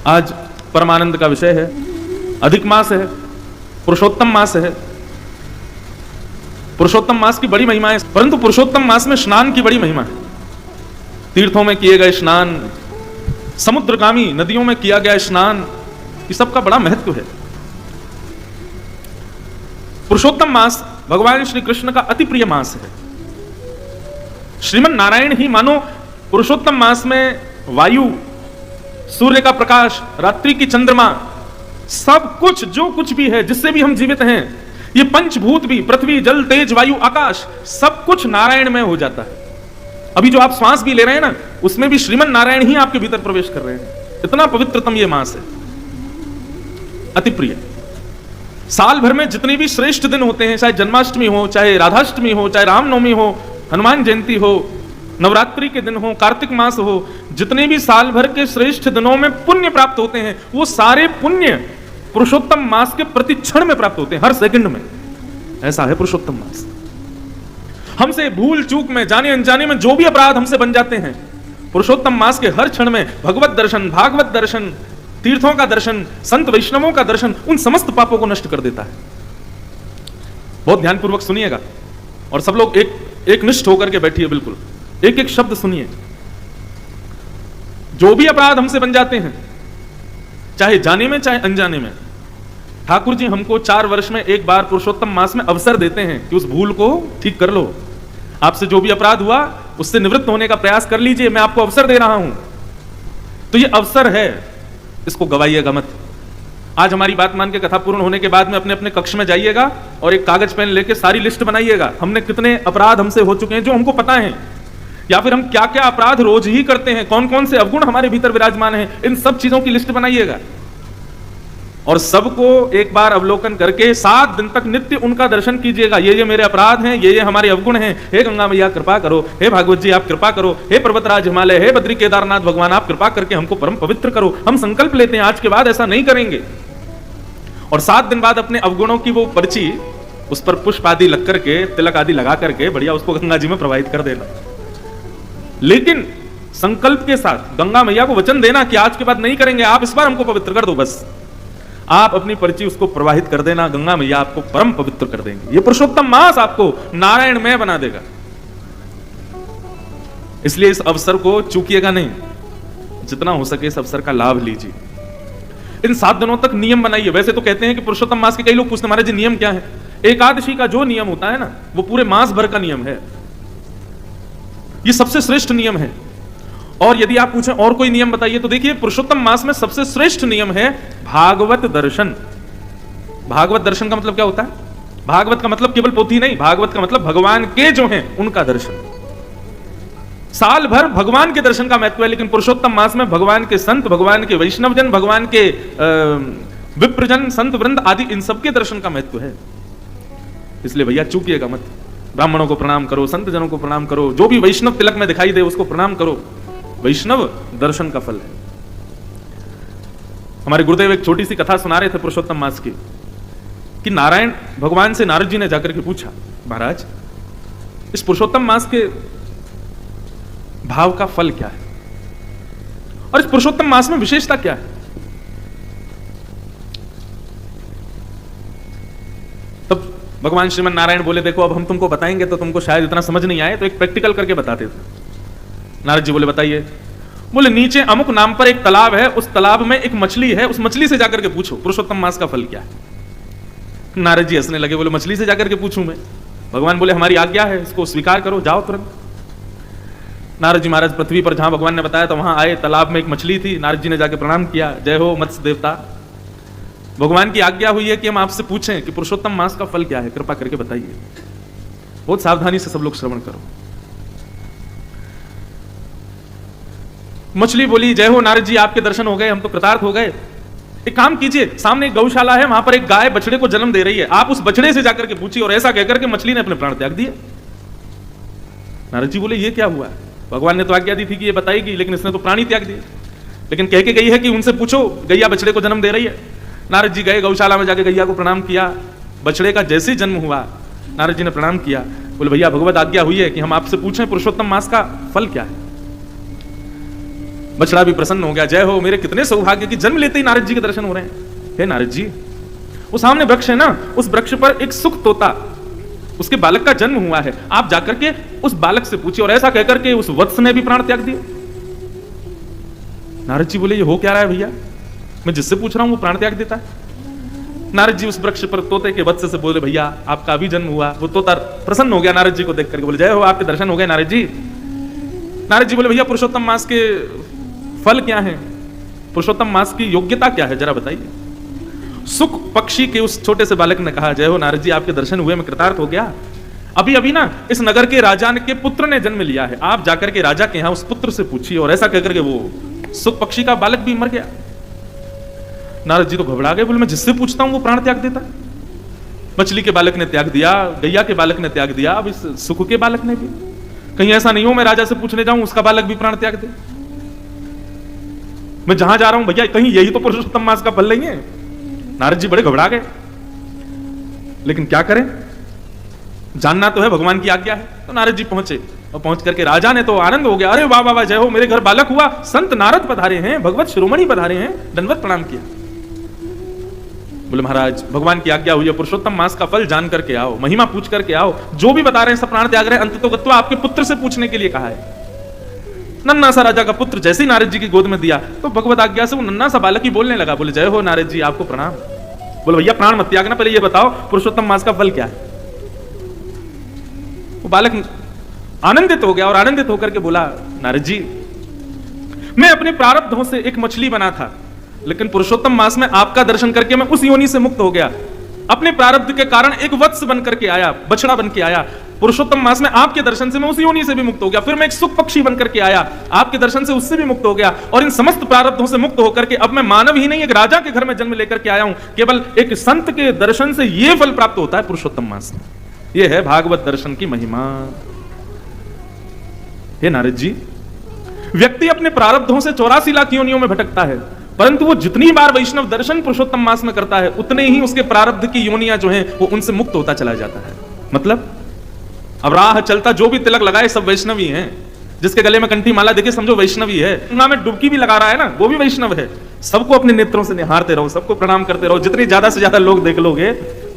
आज परमानंद का विषय है, अधिक मास है, पुरुषोत्तम मास है। पुरुषोत्तम मास की बड़ी महिमा है, परंतु पुरुषोत्तम मास में स्नान की बड़ी महिमा है। तीर्थों में किए गए स्नान, समुद्रगामी नदियों में किया गया स्नान, ये सबका बड़ा महत्व है। पुरुषोत्तम मास भगवान श्री कृष्ण का अति प्रिय मास है। श्रीमन नारायण ही मानो पुरुषोत्तम मास में वायु, सूर्य का प्रकाश, रात्रि की चंद्रमा, सब कुछ जो कुछ भी है जिससे भी हम जीवित हैं, ये पंचभूत भी, पृथ्वी, जल, तेज, वायु, आकाश, सब कुछ नारायण में हो जाता है। अभी जो आप श्वास भी ले रहे हैं ना, उसमें भी श्रीमन नारायण ही आपके भीतर प्रवेश कर रहे हैं। इतना पवित्रतम ये मास है, अति प्रिय। साल भर में जितने भी श्रेष्ठ दिन होते हैं, चाहे जन्माष्टमी हो, चाहे राधाष्टमी हो, चाहे रामनवमी हो, हनुमान जयंती हो, नवरात्रि के दिन हो, कार्तिक मास हो, जितने भी साल भर के श्रेष्ठ दिनों में पुण्य प्राप्त होते हैं, वो सारे पुण्य पुरुषोत्तम मास के प्रति क्षण में प्राप्त होते हैं, हर सेकंड में। ऐसा है पुरुषोत्तम मास। हमसे भूल चूक में, जाने अनजाने में जो भी अपराध हमसे बन जाते हैं, पुरुषोत्तम मास के हर क्षण में भगवत दर्शन, भागवत दर्शन, तीर्थों का दर्शन, संत वैष्णवों का दर्शन उन समस्त पापों को नष्ट कर देता है। बहुत ध्यानपूर्वक सुनिएगा और सब लोग एक निष्ठ होकर के बैठिए, बिल्कुल एक एक शब्द सुनिए। जो भी अपराध हमसे बन जाते हैं, चाहे जाने में चाहे अनजाने में, ठाकुर जी हमको 4 वर्ष में एक बार पुरुषोत्तम मास में अवसर देते हैं कि उस भूल को ठीक कर लो। आपसे जो भी अपराध हुआ उससे निवृत्त होने का प्रयास कर लीजिए, मैं आपको अवसर दे रहा हूं। तो ये अवसर है, इसको गवाइएगा मत। आज हमारी बात मान के कथा पूर्ण होने के बाद में अपने अपने कक्ष में जाइएगा और एक कागज पेन लेके सारी लिस्ट बनाइएगा। हमने कितने अपराध हमसे हो चुके हैं जो हमको पता है, या फिर हम क्या क्या अपराध रोज ही करते हैं, कौन कौन से अवगुण हमारे भीतर विराजमान हैं, इन सब चीजों की लिस्ट बनाइएगा और सबको एक बार अवलोकन करके 7 दिन तक नित्य उनका दर्शन कीजिएगा। ये मेरे अपराध हैं, ये हमारे अवगुण हैं। हे गंगा मैया कृपा करो, हे भागवत जी आप कृपा करो, हे पर्वतराज हिमालय, हे बद्री केदारनाथ भगवान आप कृपा करके हमको परम पवित्र करो। हम संकल्प लेते हैं आज के बाद ऐसा नहीं करेंगे। और 7 दिन बाद अपने अवगुणों की वो पर्ची, उस पर पुष्प आदि लग करके, तिलक आदि लगा करके बढ़िया उसको गंगा जी में प्रवाहित कर देना। लेकिन संकल्प के साथ गंगा मैया को वचन देना कि आज के बाद नहीं करेंगे, आप इस बार हमको पवित्र कर दो। बस आप अपनी पर्ची उसको प्रवाहित कर देना, गंगा मैया आपको परम पवित्र कर देंगे। ये पुरुषोत्तम मास आपको नारायणमय बना देगा। इसलिए इस अवसर को चूकिएगा नहीं, जितना हो सके इस अवसर का लाभ लीजिए। इन 7 दिनों तक नियम बनाइए। वैसे तो कहते हैं कि पुरुषोत्तम मास के, कई लोग पूछते महाराज जी नियम क्या है? एकादशी का जो नियम होता है ना, वो पूरे मास भर का नियम है। ये सबसे श्रेष्ठ नियम है। और यदि आप पूछें और कोई नियम बताइए, तो देखिए पुरुषोत्तम मास में सबसे श्रेष्ठ नियम है भागवत दर्शन। भागवत दर्शन का मतलब क्या होता है? भागवत का मतलब केवल पोथी नहीं, भागवत का मतलब भगवान के जो हैं उनका दर्शन। साल भर भगवान के दर्शन का महत्व है, लेकिन पुरुषोत्तम मास में भगवान के संत, भगवान के वैष्णवजन, भगवान के विप्रजन, संत वृंद आदि, इन सबके दर्शन का महत्व है। इसलिए भैया चूकिएगा मत। ब्राह्मणों को प्रणाम करो, संत जनों को प्रणाम करो, जो भी वैष्णव तिलक में दिखाई दे उसको प्रणाम करो। वैष्णव दर्शन का फल है। हमारे गुरुदेव एक छोटी सी कथा सुना रहे थे पुरुषोत्तम मास की, कि नारायण भगवान से नारद जी ने जाकर के पूछा, महाराज इस पुरुषोत्तम मास के भाव का फल क्या है और इस पुरुषोत्तम मास में विशेषता क्या है? तब भगवान श्रीमन नारायण बोले, देखो अब हम तुमको बताएंगे तो तुमको शायद इतना समझ नहीं आए, तो एक प्रैक्टिकल करके बताते थे। नारद जी बोले बताइए। बोले नीचे अमुक नाम पर एक तालाब है, उस तालाब में एक मछली है, उस मछली से जाकर के पूछो पुरुषोत्तम मास का फल क्या है। नारद जी हंसने लगे, बोले मछली से जाकर के पूछूं मैं? भगवान बोले हमारी आज्ञा है, इसको स्वीकार करो, जाओ तुरंत। नारद जी महाराज पृथ्वी पर जहां भगवान ने बताया तो वहां आए, तालाब में एक मछली थी। नारद जी ने जाकर प्रणाम किया, जय हो मत्स्य देवता, भगवान की आज्ञा हुई है कि हम आपसे पूछें कि पुरुषोत्तम मास का फल क्या है, कृपा करके बताइए। बहुत सावधानी से सब लोग श्रवण करो। मछली बोली, जय हो नारद जी, आपके दर्शन हो गए, हम तो कृतार्थ हो गए। एक काम कीजिए, सामने एक गौशाला है, वहां पर एक गाय बछड़े को जन्म दे रही है, आप उस बछड़े से जाकर के पूछिए। और ऐसा कहकर के मछली ने अपने प्राण त्याग दिए। नारद जी बोले ये क्या हुआ? भगवान ने तो आज्ञा दी थी कि ये बताएगी, लेकिन इसने तो प्राणी त्याग दिए। लेकिन कह के गई है कि उनसे पूछो, गैया बछड़े को जन्म दे रही है। नारद जी गए गौशाला में, जाके गैया को प्रणाम किया। बछड़े का जैसे जन्म हुआ, नारद जी ने प्रणाम किया, बोले भैया भगवत आज्ञा हुई है कि हम आपसे पूछें पुरुषोत्तम मास का फल क्या है। बछड़ा भी प्रसन्न हो गया, जय हो, मेरे कितने सौभाग्य की जन्म लेते ही नारद जी के दर्शन हो रहे हैं। हे नारद जी, वो सामने वृक्ष है ना, उस वृक्ष पर एक सुख तोता, उसके बालक का जन्म हुआ है, आप जाकर के उस बालक से पूछिए। और ऐसा कहकर के उस वत्स ने भी प्राण त्याग दिया। नारद जी बोले, ये हो क्या रहा है भैया, मैं जिससे पूछ रहा हूं वो प्राण त्याग देता है। नारद जी उस वृक्ष पर तोते के वत्स से बोले, भैया आपका अभी जन्म हुआ। वो तोता प्रसन्न हो गया नारद जी को देख करके, बोले, जय हो, आपके दर्शन हो गए नारद जी। नारद जी बोले, भैया पुरुषोत्तम मास के फल क्या है, पुरुषोत्तम मास की योग्यता क्या है, जरा बताइए। सुख पक्षी के उस छोटे से बालक ने कहा, जय हो नारद जी, आपके दर्शन हुए, मैं कृतार्थ हो गया। अभी अभी ना इस नगर के राजा के पुत्र ने जन्म लिया है, आप जाकर के राजा के यहां उस पुत्र से पूछिए। और ऐसा कहकर के वो सुख पक्षी का बालक भी मर गया। नारद जी तो घबरा गए, बोले, मैं जिससे पूछता हूं वो प्राण त्याग देता। मछली के बालक ने त्याग दिया, गैया के बालक ने त्याग दिया, अब इस सुख के बालक ने भी। कहीं ऐसा नहीं हो मैं राजा से पूछने जाऊं उसका बालक भी प्राण त्याग दे। मैं जहां जा रहा हूं भैया, कहीं यही तो पुरुषोत्तम मास का फल नहीं है। नारद जी बड़े घबरा गए, लेकिन क्या करें, जानना तो है, भगवान की आज्ञा है। तो नारद जी पहुंचे, और पहुंच करके राजा ने तो आनंद हो गया, अरे वाह वाह वाह, जय हो, मेरे घर बालक हुआ, संत नारद पधारे हैं, भगवत शिरोमणि पधारे हैं, दंडवत प्रणाम किया। बोले, महाराज भगवान की आज्ञा हुई है, पुरुषोत्तम मास का फल जान करके आओ, महिमा पूछ करके आओ, जो भी बता रहे हैं सब प्राण त्याग रहे हैं, अंत तो गत्वा आपके पुत्र से पूछने के लिए कहा है। नन्ना सा राजा का पुत्र जैसे ही नारद जी की गोद में दिया, तो भगवत आज्ञा से वो नन्ना सा बालक ही बोलने लगा। बोले, जय हो नारद जी, आपको प्रणाम। बोले, भैया प्राण मत त्यागना, पहले ये बताओ पुरुषोत्तम मास का फल क्या है। वो बालक आनंदित हो गया, और आनंदित होकर के बोला, नारद जी, मैं अपने प्रारब्धों से एक मछली बना था, लेकिन पुरुषोत्तम मास में आपका दर्शन करके मैं उस योनि से मुक्त हो गया। अपने प्रारब्ध के कारण एक वत्स बन करके आया, बछड़ा बन के आया। पुरुषोत्तम मास में आपके दर्शन से मैं उस योनि से भी मुक्त हो गया। फिर मैं एक सुख पक्षी बन करके आया, आपके दर्शन से उससे भी मुक्त हो गया। और इन समस्त प्रारब्धों से मुक्त होकर के अब मैं मानव ही नहीं, एक राजा के घर में जन्म लेकर के आया हूं। केवल एक संत के दर्शन से यह फल प्राप्त होता है पुरुषोत्तम मास में। यह है भागवत दर्शन की महिमा। हे नारद जी, व्यक्ति अपने प्रारब्धों से 84 लाख योनियों में भटकता है, परंतु वो जितनी बार वैष्णव दर्शन पुरुषोत्तम मास में करता है, उतने ही उसके प्रारब्ध की योनियां जो हैं वो उनसे मुक्त होता चला जाता है। मतलब अब राह चलता जो भी तिलक लगाए सब वैष्णवी हैं। जिसके गले में कंठी माला देखे समझो वैष्णवी है। गंगा में डुबकी भी लगा रहा है ना, वो भी वैष्णव है। सबको अपने नेत्रों से निहारते रहो, सबको प्रणाम करते रहो। जितनी ज्यादा से ज्यादा लोग देख लोगे,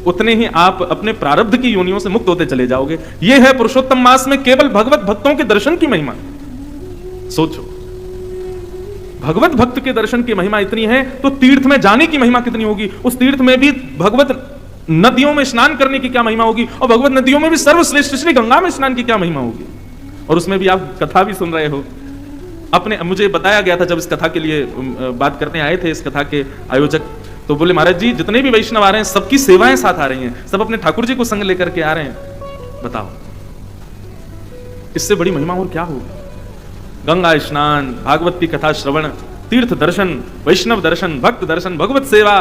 उतने ही आप अपने प्रारब्ध की योनियों से मुक्त होते चले जाओगे। यह है पुरुषोत्तम मास में केवल भगवत भक्तों के दर्शन की महिमा। सोचो, भगवत भक्त के दर्शन की महिमा इतनी है, तो तीर्थ में जाने की महिमा कितनी होगी। उस तीर्थ में भी भगवत नदियों में स्नान करने की क्या महिमा होगी, और भगवत नदियों में भी सर्वश्रेष्ठ श्री गंगा में स्नान की क्या महिमा होगी। और उसमें भी आप कथा भी सुन रहे हो। अपने मुझे बताया गया था, जब इस कथा के लिए बात करने आए थे इस कथा के आयोजक, तो बोले, महाराज जी जितने भी वैष्णव आ रहे हैं सबकी सेवाएं साथ आ रही हैं, सब अपने ठाकुर जी को संग लेकर के आ रहे हैं। बताओ इससे बड़ी महिमा और क्या होगी। गंगा स्नान, भागवत की कथा श्रवण, तीर्थ दर्शन, वैष्णव दर्शन, भक्त दर्शन, भगवत सेवा,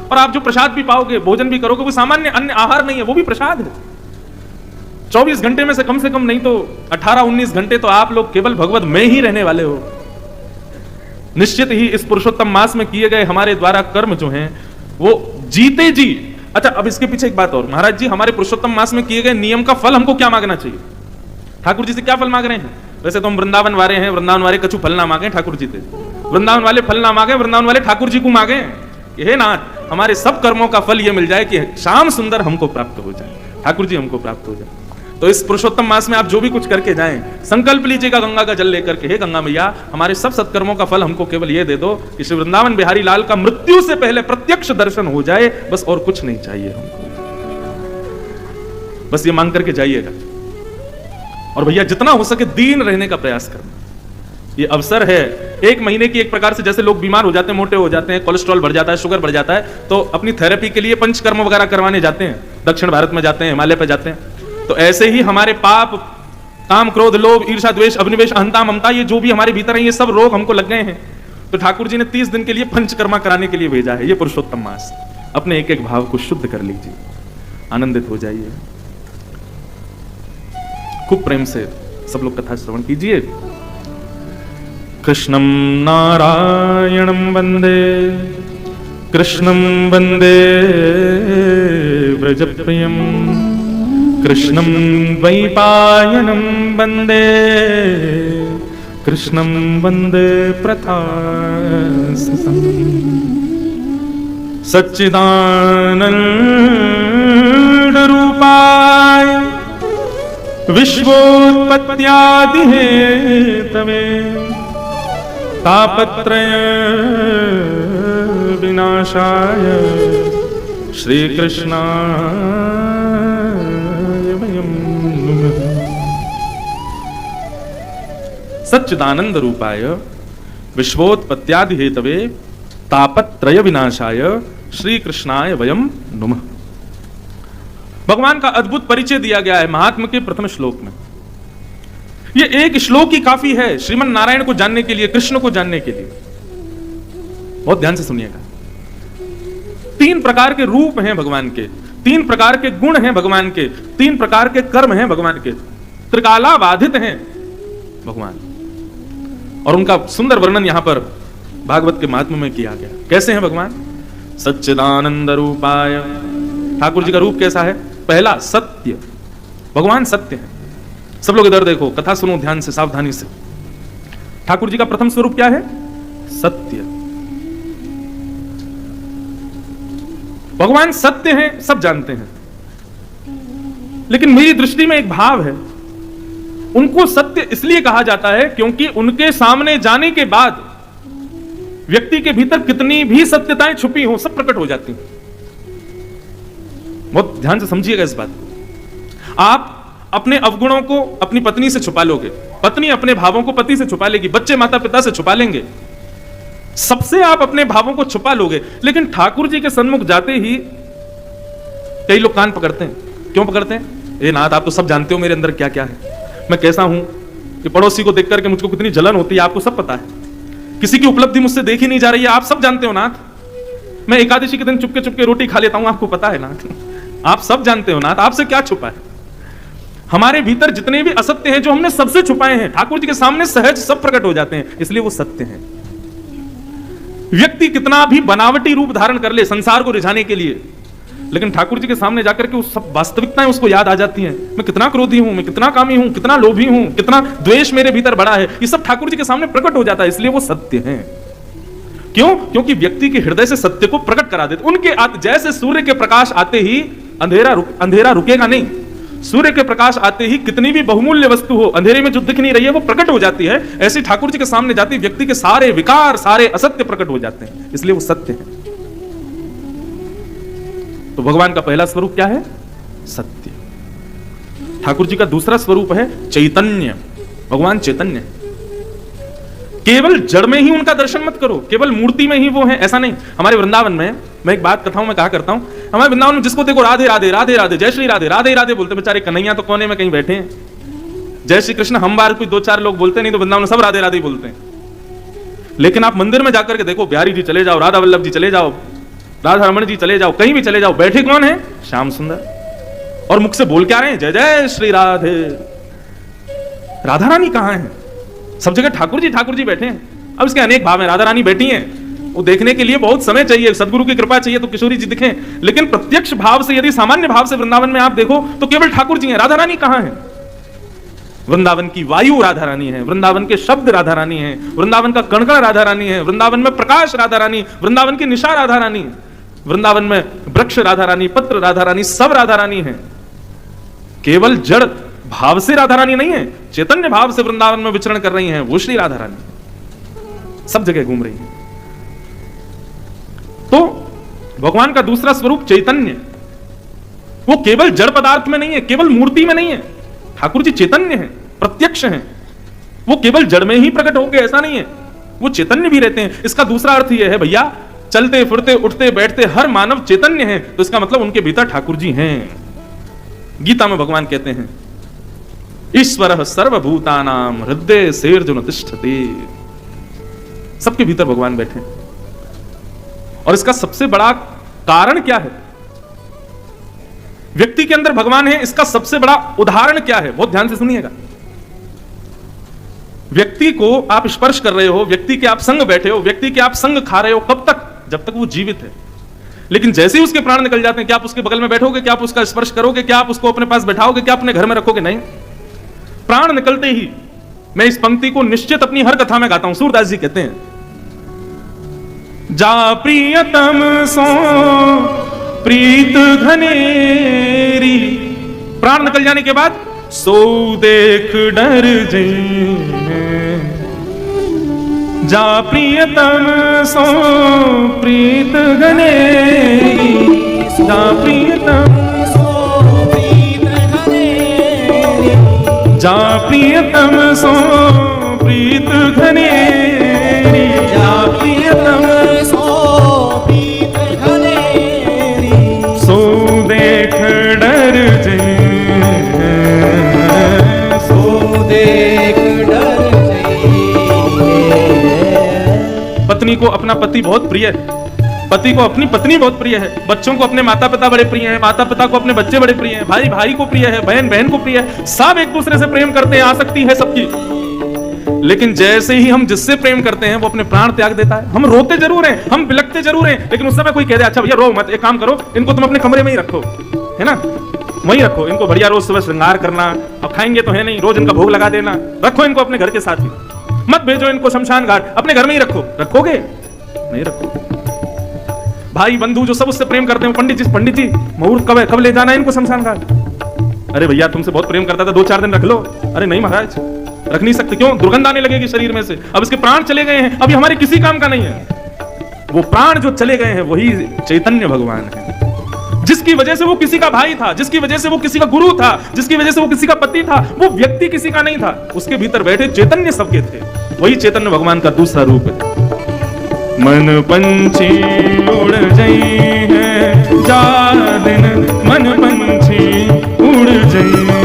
और आप जो प्रसाद भी पाओगे, भोजन भी करोगे, वो सामान्य अन्य आहार नहीं है, वो भी प्रसाद है। 24 घंटे में से कम नहीं तो 18-19 घंटे तो आप लोग केवल भगवत में ही रहने वाले हो। निश्चित ही इस पुरुषोत्तम मास में किए गए हमारे द्वारा कर्म जो हैं वो जीते जी। अच्छा, अब इसके पीछे एक बात और, महाराज जी हमारे पुरुषोत्तम मास में किए गए नियम का फल हमको क्या मांगना चाहिए। ठाकुर जी से क्या फल मांग रहे हैं। वैसे तो हम वृंदावन वाले हैं, वृंदावन वाले कछु फल ना मांगे ठाकुर जी से, वृंदावन वाले फल ना मांगे, वृंदावन वाले ठाकुर जी को मांगे, हे नाथ हमारे सब कर्मों का फल ये मिल जाए कि श्याम सुंदर हमको प्राप्त हो जाए, ठाकुर जी हमको प्राप्त हो जाए। तो इस पुरुषोत्तम मास में आप जो भी कुछ करके जाएं, संकल्प लीजिएगा गंगा का जल लेकर के, हे गंगा मैया हमारे सब सत्कर्मों का फल हमको केवल ये दे दो कि श्री वृंदावन बिहारी लाल का मृत्यु से पहले प्रत्यक्ष दर्शन हो जाए, बस और कुछ नहीं चाहिए हमको, बस ये मांग करके जाइएगा। और भैया जितना हो सके दीन रहने का प्रयास करना, ये अवसर है। एक महीने की एक प्रकार से जैसे लोग बीमार हो जाते हैं, मोटे हो जाते हैं, कोलेस्ट्रॉल बढ़ जाता है, शुगर बढ़ जाता है, तो अपनी थेरेपी के लिए पंचकर्म वगैरह करवाने जाते हैं, दक्षिण भारत में जाते हैं, हिमालय पे जाते हैं। तो ऐसे ही हमारे पाप, काम, क्रोध, लोभ, ईर्ष्या, द्वेष, अभिनिवेश, अहंता, ममता, ये जो भी हमारे भीतर है, ये सब रोग हमको लग गए हैं। तो ठाकुर जी ने 30 दिन के लिए पंचकर्मा कराने के लिए भेजा है। ये पुरुषोत्तम मास, अपने एक एक भाव को शुद्ध कर लीजिए, आनंदित हो जाइए। खूब प्रेम से सब लोग कथा श्रवण कीजिए। कृष्णं नारायणं वंदे, कृष्णं वंदे व्रजप्रियं, कृष्णं द्वैपायनं वंदे कृष्णं वन्दे प्रथासतं सच्चिदानन्दरूपाय विश्वोत्पत्त्यादिहेतवे तापत्रय विनाशाय श्रीकृष्णाय वयं नमः। सच्चिदानंद रूपाय विश्वोत्पत्त्यादि हेतवे तापत्रय विनाशाय श्री कृष्णाय वयम नुमः। भगवान का अद्भुत परिचय दिया गया है महात्मा के प्रथम श्लोक में। यह एक श्लोक ही काफी है श्रीमन नारायण को जानने के लिए, कृष्ण को जानने के लिए। बहुत ध्यान से सुनिएगा। 3 प्रकार के रूप हैं भगवान के, 3 प्रकार के गुण हैं भगवान के, 3 प्रकार के कर्म हैं भगवान के, त्रिकाला बाधित हैं भगवान। और उनका सुंदर वर्णन यहां पर भागवत के महात्म्य में किया गया। कैसे हैं भगवान? सच्चिदानंद रूपाय। ठाकुर जी का रूप कैसा है? पहला सत्य, भगवान सत्य है। सब लोग इधर देखो, कथा सुनो ध्यान से, सावधानी से। ठाकुर जी का प्रथम स्वरूप क्या है? सत्य। भगवान सत्य हैं, सब जानते हैं, लेकिन मेरी दृष्टि में एक भाव है, उनको सत्य इसलिए कहा जाता है क्योंकि उनके सामने जाने के बाद व्यक्ति के भीतर कितनी भी सत्यताएं छुपी हो सब प्रकट हो जाती हैं। बहुत ध्यान से समझिएगा इस बात को। आप अपने अवगुणों को अपनी पत्नी से छुपा लोगे, पत्नी अपने भावों को पति से छुपा लेगी, बच्चे माता पिता से छुपा लेंगे, सबसे आप अपने भावों को छुपा लोगे। लेकिन ठाकुर जी के सन्मुख जाते ही कई लोग कान पकड़ते हैं। क्यों पकड़ते हैं? ए नाथ, आप तो सब जानते हो मेरे अंदर क्या क्या है, मैं कैसा हूं, कि पड़ोसी को देख करके मुझको कितनी जलन होती है, आपको सब पता है। किसी की उपलब्धि मुझसे देखी नहीं जा रही है, आप सब जानते हो नाथ। मैं एकादशी के दिन चुपके चुपके रोटी खा लेता हूं, आपको पता है नाथ। आप सब जानते हो नाथ, आपसे क्या छुपा है। हमारे भीतर जितने भी असत्य हैं जो हमने सबसे छुपाए हैं, ठाकुर जी के सामने सहज सब प्रकट हो जाते हैं, इसलिए वो सत्य हैं। व्यक्ति कितना भी बनावटी रूप धारण कर ले संसार को रिझाने के लिए, लेकिन ठाकुर जी के सामने जाकर के उस सब वास्तविकताएं उसको याद आ जाती हैं। मैं कितना क्रोधी हूं, मैं कितना कामी हूं, कितना लोभी हूं, कितना द्वेष मेरे भीतर बड़ा है, ये सब ठाकुर जी के सामने प्रकट हो जाता है, इसलिए वो सत्य हैं। क्यों? क्योंकि व्यक्ति के हृदय से सत्य को प्रकट करा देते। उनके जैसे सूर्य के प्रकाश आते ही अंधेरा रुकेगा नहीं। सूर्य के प्रकाश आते ही कितनी भी बहुमूल्य वस्तु हो, अंधेरे में जो दिख नहीं रही है वो प्रकट हो जाती है। ऐसे ठाकुर जी के सामने जाती व्यक्ति के सारे विकार, सारे असत्य प्रकट हो जाते हैं, इसलिए वो सत्य है। तो भगवान का पहला स्वरूप क्या है? सत्य। ठाकुर जी का दूसरा स्वरूप है चैतन्य। भगवान चैतन्य। केवल जड़ में ही उनका दर्शन मत करो, केवल मूर्ति में ही वो है, ऐसा नहीं। हमारे वृंदावन में, मैं एक बात कथाओं में कहा करता हूं, हमारे वृंदावन में जिसको देखो राधे राधे राधे राधे, जय श्री राधे राधे राधे बोलते, बेचारे कन्हैया तो कोने में कहीं बैठे हैं। जय श्री कृष्ण हम बार कोई 2-4 लोग बोलते, नहीं तो वृंदावन में सब राधे राधे बोलते हैं। लेकिन आप मंदिर में जाकर के देखो, बिहारी जी चले जाओ, राधा वल्लभ जी चले जाओ, राधा रमण जी चले जाओ, कहीं भी चले जाओ, बैठे कौन है? श्याम सुंदर। और मुख से बोल क्या रहे हैं? जय जय श्री राधे। राधा रानी कहां है? सब जगह ठाकुर जी बैठे हैं। अब इसके अनेक भाव हैं। राधा रानी बैठी हैं, वो देखने के लिए बहुत समय चाहिए, सदगुरु की कृपा चाहिए तो किशोरी जी दिखें। लेकिन प्रत्यक्ष भाव से, यदि सामान्य भाव से वृंदावन में आप देखो तो केवल ठाकुर जी हैं। राधा रानी कहां है? वृंदावन की वायु राधा रानी है, वृंदावन के शब्द राधा रानी है, वृंदावन का कणकण राधा रानी है, वृंदावन में प्रकाश राधा रानी, वृंदावन की निशा राधा रानी, वृंदावन में वृक्ष राधा रानी, पत्र राधा रानी, सब राधा रानी है। केवल जड़ भाव से राधा रानी नहीं है, चैतन्य भाव से वृंदावन में विचरण कर रही हैं, वो श्री राधा रानी सब जगह घूम रही है। तो भगवान का दूसरा स्वरूप चैतन्य, वो केवल जड़ पदार्थ में नहीं है, केवल मूर्ति में नहीं है। ठाकुर जी चैतन्य हैं, प्रत्यक्ष हैं। वो केवल जड़ में ही प्रकट हो गए ऐसा नहीं है, वो चैतन्य भी रहते हैं। इसका दूसरा अर्थ यह है भैया, चलते फिरते उठते बैठते हर मानव चैतन्य है, तो इसका मतलब उनके भीतर ठाकुर जी हैं। गीता में भगवान कहते हैं, ईश्वरः सर्वभूतानां हृदय सेर्जुन तिष्ठति। सबके भीतर भगवान बैठे हैं। और इसका सबसे बड़ा कारण क्या है? व्यक्ति के अंदर भगवान है, इसका सबसे बड़ा उदाहरण क्या है? बहुत ध्यान से सुनिएगा। व्यक्ति को आप स्पर्श कर रहे हो, व्यक्ति के आप संग बैठे हो, व्यक्ति के आप संग खा रहे हो, कब तक? जब तक वो जीवित है। लेकिन जैसे ही उसके प्राण निकल जाते हैं, क्या आप उसके बगल में बैठोगे? क्या आप उसका स्पर्श करोगे? क्या आप उसको अपने पास बैठाओगे? क्या अपने घर में रखोगे? नहीं। प्राण निकलते ही मैं इस पंक्ति को निश्चित अपनी हर कथा में गाता हूं। सूरदास जी कहते हैं, जा प्रियतम सो प्रीत घनेरी, प्राण निकल जाने के बाद सो देख डर जई, जा प्रियतम सो प्रीत घनेरी, जा प्रियतम सो प्रीत घनेरी, जा प्रियतम सो प्रीत घनेरी, जा प्रियतम सो प्रीत घनेरी, सो देख डर जई, सो देख डर जई। पत्नी को अपना पति बहुत प्रिय है, पति को अपनी पत्नी बहुत प्रिय है, बच्चों को अपने माता पिता बड़े प्रिय हैं, माता पिता को अपने बच्चे बड़े प्रिय हैं, भाई भाई को प्रिय है, बहन बहन को प्रिय है, सब एक दूसरे से प्रेम करते हैं, आसक्ति है सबकी। लेकिन जैसे ही हम जिससे प्रेम करते हैं वो अपने प्राण त्याग देता है। हम रोते जरूर हैं, हम बिलखते जरूर हैं, लेकिन उस समय कोई कह दे अच्छा भैया रो मत, एक काम करो, इनको तुम अपने कमरे में ही रखो, है ना, वहीं रखो इनको, बढ़िया रोज सुबह श्रृंगार करना, अब खाएंगे तो है नहीं, रोज इनका भोग लगा देना, रखो इनको अपने घर के साथ ही, मत भेजो इनको शमशान घाट, अपने घर में ही रखो। रखोगे? नहीं रखोगे। भाई बंधु जो सब उससे प्रेम करते हैं, पंडित जी मुहूर्त कब है, कब ले जाना है इनको शमशान घाट? अरे भैया तुमसे बहुत प्रेम करता था, 2-4 दिन रख लो। अरे नहीं महाराज, रख नहीं सकते। क्यों? दुर्गंध आने लगेगी शरीर में से, अब इसके प्राण चले गए हैं, अभी हमारे किसी काम का नहीं है। वो प्राण जो चले गए हैं वही चैतन्य भगवान है, जिसकी वजह से वो किसी का भाई था, जिसकी वजह से वो किसी का गुरु था, जिसकी वजह से वो किसी का पति था, वो व्यक्ति किसी का नहीं था, उसके भीतर बैठे चैतन्य सबके थे, वही चैतन्य भगवान का दूसरा रूप है। मन पंछी उड़ गई है जा दिन, मन पंछी उड़ गई है,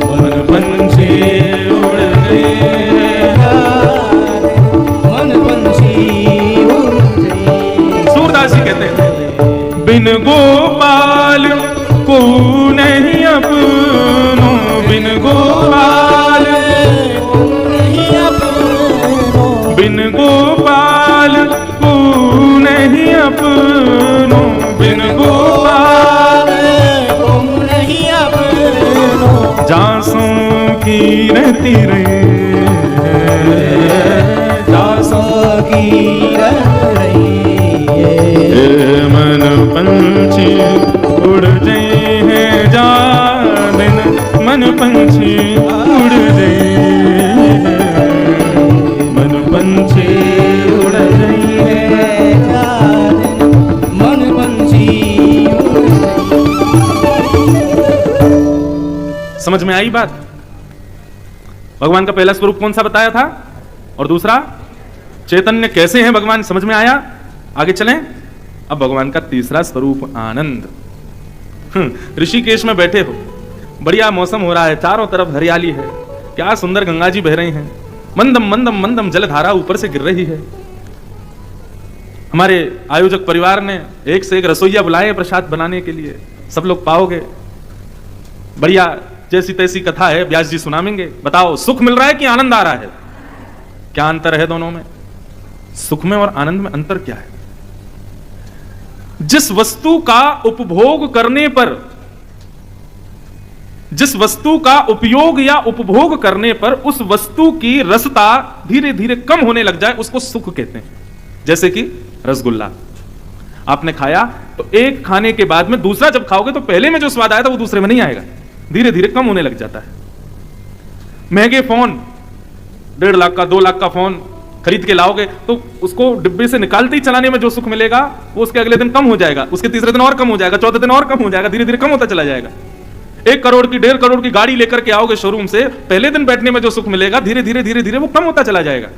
मन पंछी उड़ गई है, मन पंछी उड़ गई। सूरदास जी कहते हैं, बिन गोपाल को नहीं अपनो, बिन गोपाल को नहीं अपनो, बिन गोपाल को नहीं अपनो, बिन गोपाल को नहीं अपनो, जासों की रहती रे, जासों की रहती रे, मन पंछी उड़ गए हैं जा दिन, मन पंछी उड़ गए हैं, मन पंछी उड़ गए हैं जा दिन, मन पंछी उड़ गए। समझ में आई बात? भगवान का पहला स्वरूप कौन सा बताया था और दूसरा चैतन्य कैसे हैं भगवान, समझ में आया? आगे चलें। अब भगवान का तीसरा स्वरूप आनंद। ऋषिकेश में बैठे हो, बढ़िया मौसम हो रहा है, चारों तरफ हरियाली है, क्या सुंदर गंगा जी बह रही हैं, मंदम मंदम मंदम जलधारा ऊपर से गिर रही है। हमारे आयोजक परिवार ने एक से एक रसोइया बुलाए प्रसाद बनाने के लिए, सब लोग पाओगे, बढ़िया जैसी तैसी कथा है, व्यास जी सुनाएंगे। बताओ सुख मिल रहा है कि आनंद आ रहा है? क्या अंतर है दोनों में? सुख में और आनंद में अंतर क्या है? जिस वस्तु का उपभोग करने पर, जिस वस्तु का उपयोग या उपभोग करने पर उस वस्तु की रसता धीरे धीरे कम होने लग जाए, उसको सुख कहते हैं। जैसे कि रसगुल्ला आपने खाया तो एक खाने के बाद में दूसरा जब खाओगे तो पहले में जो स्वाद आया था वो दूसरे में नहीं आएगा, धीरे धीरे कम होने लग जाता है। महंगे फोन, 1.5 लाख का 2 लाख का फोन खरीद के लाओगे तो उसको डिब्बे से निकालते ही चलाने में जो सुख मिलेगा वो उसके अगले दिन कम हो जाएगा, उसके तीसरे दिन और कम हो जाएगा, चौथे दिन और कम हो जाएगा, धीरे धीरे कम होता चला जाएगा। 1 करोड़ की 1.5 करोड़ की गाड़ी लेकर के आओगे शोरूम से, पहले दिन बैठने में जो सुख मिलेगा धीरे धीरे धीरे धीरे वो कम होता चला जाएगा।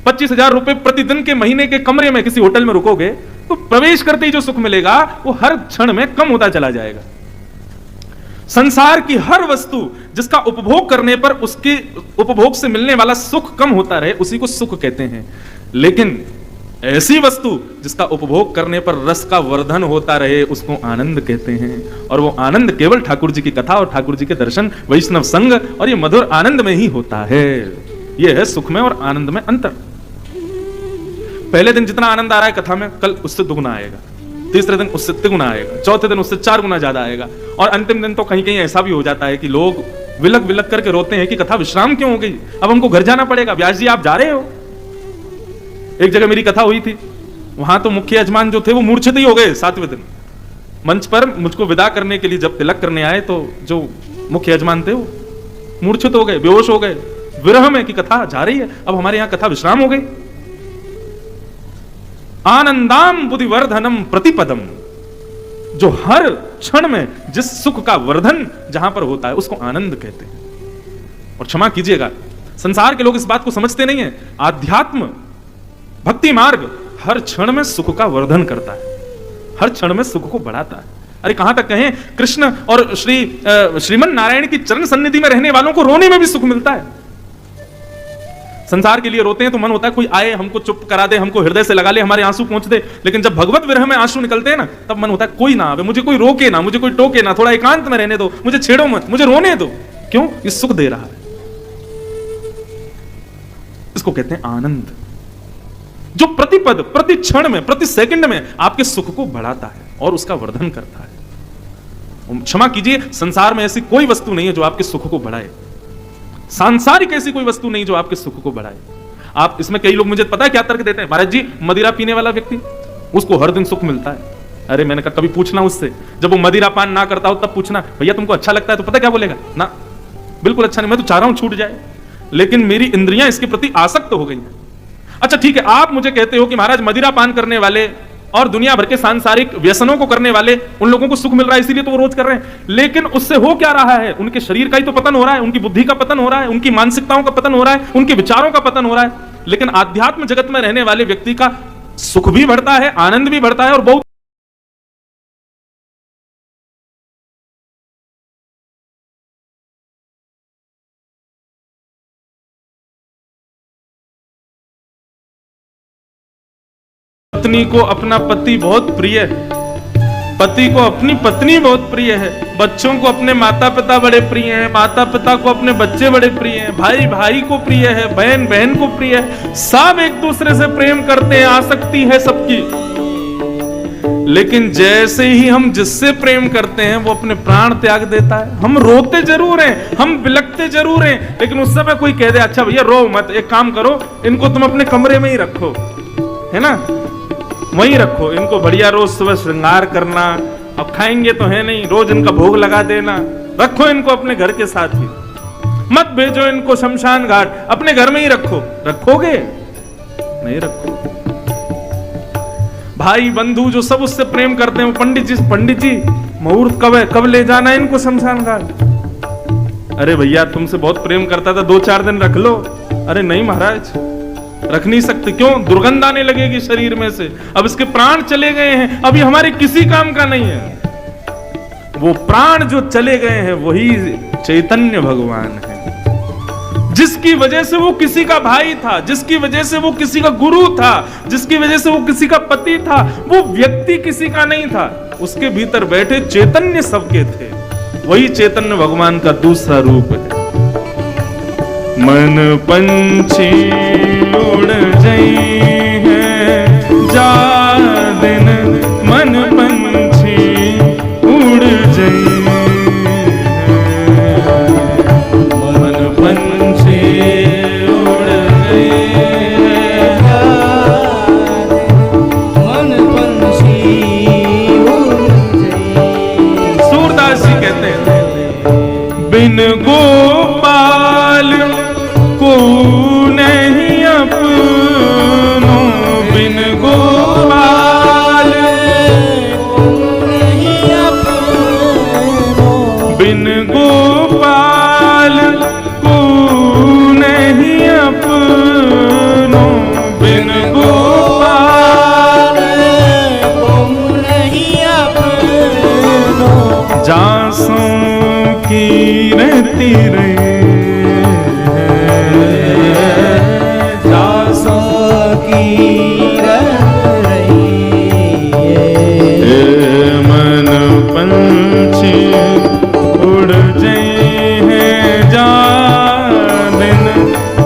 25,000 रुपए प्रतिदिन के महीने के कमरे में किसी होटल में रुकोगे तो प्रवेश करते ही जो सुख मिलेगा वो हर क्षण में कम होता चला जाएगा। संसार की हर वस्तु जिसका उपभोग करने पर उसके उपभोग से मिलने वाला सुख कम होता रहे उसी को सुख कहते हैं। लेकिन ऐसी वस्तु जिसका उपभोग करने पर रस का वर्धन होता रहे उसको आनंद कहते हैं। और वो आनंद केवल ठाकुर जी की कथा और ठाकुर जी के दर्शन, वैष्णव संग और ये मधुर आनंद में ही होता है। ये है सुख में और आनंद में अंतर। पहले दिन जितना आनंद आ रहा है कथा में, कल उससे दुगुना आएगा, तीसरे दिन उससे तिगुना आएगा, चौथे दिन उससे 4 गुना ज्यादा आएगा, और अंतिम दिन तो कहीं कहीं ऐसा भी हो जाता है कि लोग विलक विलक करके रोते हैं कि कथा विश्राम क्यों हो गई, अब हमको घर जाना पड़ेगा। व्यास जी आप जा रहे हो। एक जगह मेरी कथा हुई थी, वहां तो मुख्य यजमान जो थे वो मूर्छित ही हो गए 7वें दिन। मंच पर मुझको विदा करने के लिए जब तिलक करने आए तो जो मुख्य यजमान थे वो मूर्छित हो गए, बेहोश हो गए, विरह में कि कथा जा रही है, अब हमारे यहां कथा विश्राम हो गई। आनंदाम बुद्धिवर्धनम प्रतिपदम, जो हर क्षण में जिस सुख का वर्धन जहां पर होता है उसको आनंद कहते हैं। और क्षमा कीजिएगा, संसार के लोग इस बात को समझते नहीं है। आध्यात्म भक्ति मार्ग हर क्षण में सुख का वर्धन करता है, हर क्षण में सुख को बढ़ाता है। अरे कहां तक कहें, कृष्ण और श्रीमन नारायण की चरण सन्निधि में रहने वालों को रोने में भी सुख मिलता है। संसार के लिए रोते हैं तो मन होता है कोई आए हमको चुप करा दे, हमको हृदय से लगा ले, हमारे आंसू पहुंच दे। लेकिन जब भगवत विरह में आंसू निकलते हैं ना, तब मन होता है कोई ना आवे, मुझे कोई रोके ना, मुझे कोई टोके ना, थोड़ा एकांत में रहने दो, मुझे छेड़ो मत, मुझे रोने दो। क्यों? ये सुख दे रहा है। इसको कहते हैं आनंद, जो प्रतिपद, प्रति क्षण में, प्रति सेकंड में आपके सुख को बढ़ाता है और उसका वर्धन करता है। क्षमा कीजिए, संसार में ऐसी कोई वस्तु नहीं है जो आपके सुख को बढ़ाए। सांसारिक ऐसी कोई वस्तु नहीं जो आपके सुख को बढ़ाए। आप इसमें कई लोग मुझे पता है क्या तर्क देते हैं, महाराज जी मदिरा पीने वाला व्यक्ति उसको हर दिन सुख मिलता है। अरे मैंने कहा कभी पूछना उससे, जब वो मदिरा पान ना करता हो तब पूछना, भैया तुमको अच्छा लगता है? तो पता क्या बोलेगा, ना बिल्कुल अच्छा नहीं, मैं तो चाह रहा हूं छूट जाए, लेकिन मेरी इंद्रियां इसके प्रति आसक्त हो गई हैं। अच्छा ठीक है, आप मुझे कहते हो कि महाराज मदिरा पान करने वाले और दुनिया भर के सांसारिक व्यसनों को करने वाले उन लोगों को सुख मिल रहा है इसीलिए तो वो रोज कर रहे हैं, लेकिन उससे हो क्या रहा है? उनके शरीर का ही तो पतन हो रहा है, उनकी बुद्धि का पतन हो रहा है, उनकी मानसिकताओं का पतन हो रहा है, उनके विचारों का पतन हो रहा है। लेकिन आध्यात्म जगत में रहने वाले व्यक्ति का सुख भी बढ़ता है, आनंद भी बढ़ता है और बहुत पत्नी को अपना पति बहुत प्रिय है, पति को अपनी पत्नी बहुत प्रिय है, बच्चों को अपने माता पिता बड़े प्रिय हैं, माता पिता को अपने बच्चे बड़े प्रिय हैं, भाई भाई को प्रिय है, बहन बहन को प्रिय है, सब एक दूसरे से प्रेम करते हैं, आसक्ति है सबकी। लेकिन जैसे ही हम जिससे प्रेम करते हैं वो अपने प्राण त्याग देता है। हम रोते जरूर हैं, हम बिलखते जरूर हैं, लेकिन उस समय कोई कह दे अच्छा भैया रो मत, एक काम करो इनको तुम अपने कमरे में ही रखो, है ना, वहीं रखो इनको, बढ़िया रोज सुबह श्रृंगार करना, अब खाएंगे तो है नहीं, रोज इनका भोग लगा देना, रखो इनको अपने घर के साथ ही, मत भेजो इनको शमशान घाट, अपने घर में ही रखो। रखोगे? नहीं रखो। भाई बंधु जो सब उससे प्रेम करते हैं, पंडित जी मुहूर्त कब है, कब ले जाना है इनको शमशान घाट? अरे भैया तुमसे बहुत प्रेम करता था, 2-4 दिन रख लो। अरे नहीं महाराज रख नहीं सकते। क्यों? दुर्गंध आने लगेगी शरीर में से, अब इसके प्राण चले गए हैं, अभी हमारे किसी काम का नहीं है। वो प्राण जो चले गए हैं वही चैतन्य भगवान है, जिसकी वजह से वो किसी का भाई था, जिसकी वजह से वो किसी का गुरु था, जिसकी वजह से वो किसी का पति था। वो व्यक्ति किसी का नहीं था, उसके भीतर बैठे चैतन्य सबके थे, वही चैतन्य भगवान का दूसरा रूप है। मन पंछी उड़ जाई है जा दिन, मन पंछी उड़ जाई है, मन पंछी उड़ जाई है, मन पंछी उड़ जाई। सूरदास जी कहते हैं बिन गोपाल को नहीं अपनो, बिन गोपाल को नहीं अपनो, बिन गोपाल को नहीं अपनो, बिन गोपाल को नहीं अपनो, जासों की रहती रहे, मन पंछी उड़ जाए हैं जा दिन,